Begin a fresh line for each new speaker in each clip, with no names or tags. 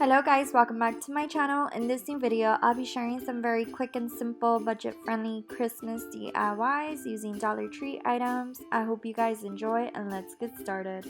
Hello guys, welcome back to my channel. In this new video, I'll be sharing some very quick and simple budget-friendly Christmas DIYs using Dollar Tree items. I hope you guys enjoy and let's get started.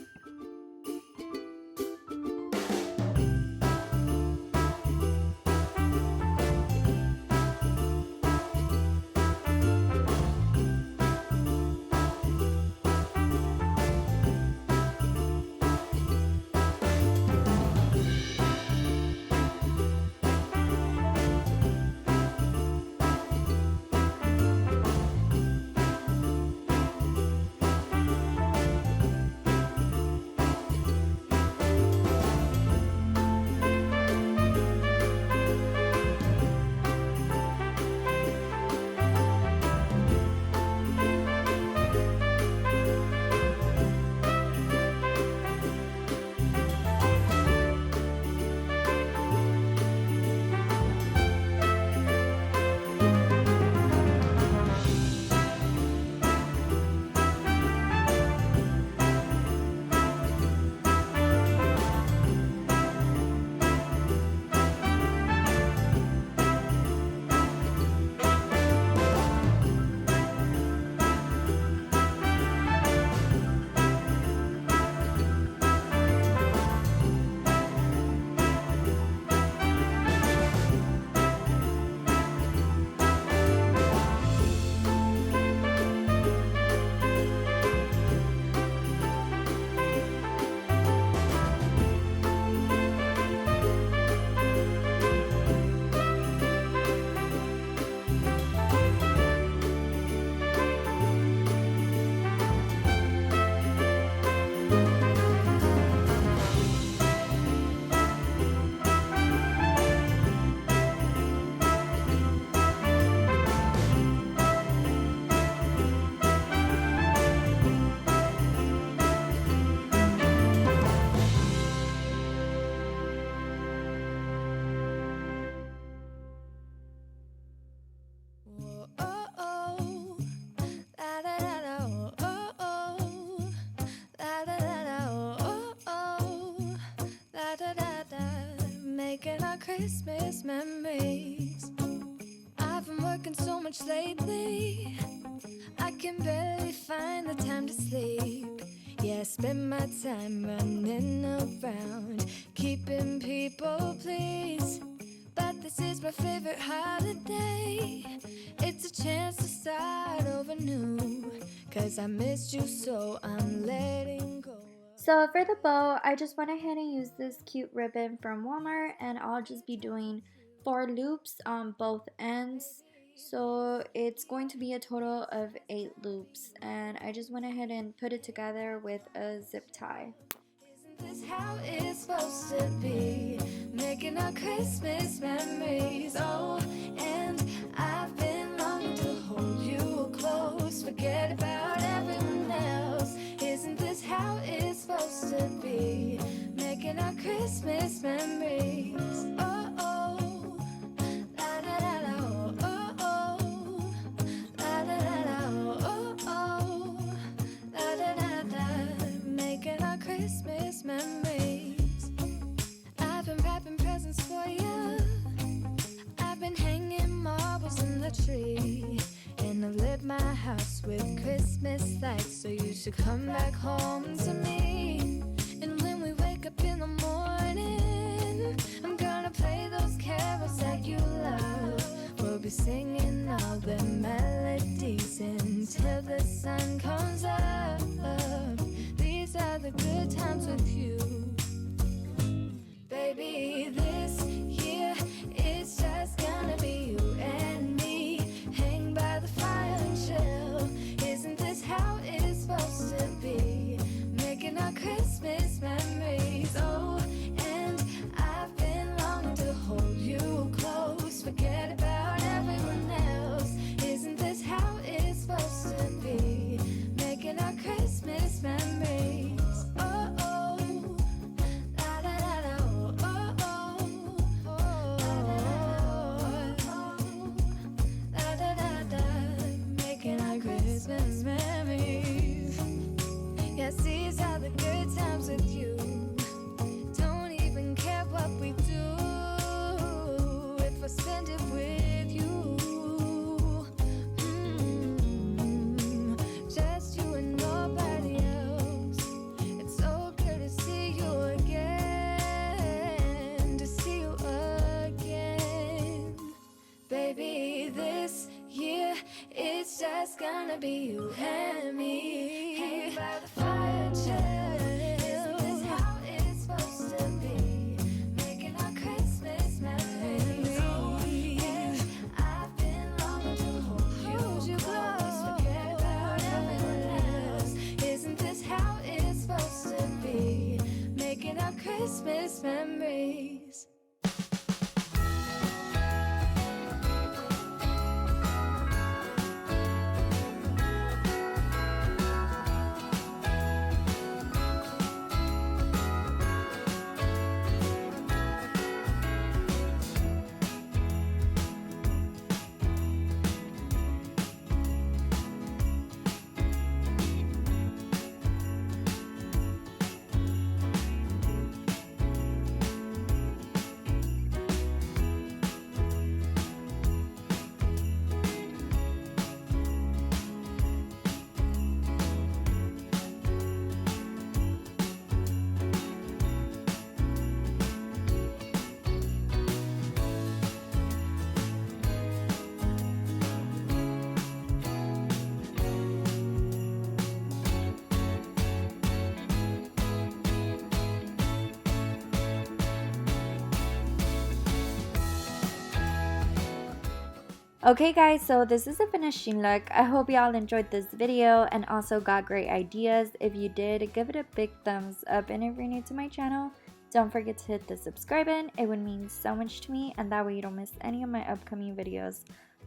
Making our Christmas memories. I've been working so much lately, I can barely find the time to sleep. Yeah, I spend my time running around, keeping people pleased. But this is my favorite holiday. It's a chance to start over new, 'cause I missed you so I'm letting go.
So for the bow, I just went ahead and used this cute ribbon from Walmart, and I'll just be doing 4 loops on both ends. So it's going to be a total of 8 loops, and I just went ahead and put it together with a zip tie.
Isn't this how it's supposed to be? Making our Christmas memories. Oh, and I've been longing to hold you close, forget about everyone else. Isn't this how it's supposed to be? Making our Christmas memories. Oh, oh, la da da da, oh, oh, la da da da, oh, oh, la da da da. Making our Christmas memories. I've been wrapping presents for you. I've been hanging marbles in the tree, and I've lit my house with Christmas lights, so you should come back home to me. And when we wake up in the morning, I'm gonna play those carols that you love. We'll be singing all the melodies until the sun comes up. These are the good times with you. Baby, this year it's just gonna be you and me. Hang by the fire and chill. Isn't this how it's supposed to be? Making gonna be you and me. Hanging by the fire chill. Isn't this how it's supposed to be? Making our Christmas memories. Oh, and I've been longing to hold you close. Forget about everyone else. Isn't this how it's supposed to be? Making our Christmas memories.
Okay guys, so this is a finishing look. I hope y'all enjoyed this video and also got great ideas. If you did, give it a big thumbs up, and if you're new to my channel, don't forget to hit the subscribe button. It would mean so much to me, and that way you don't miss any of my upcoming videos.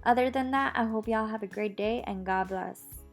Other than that, I hope y'all have a great day and God bless.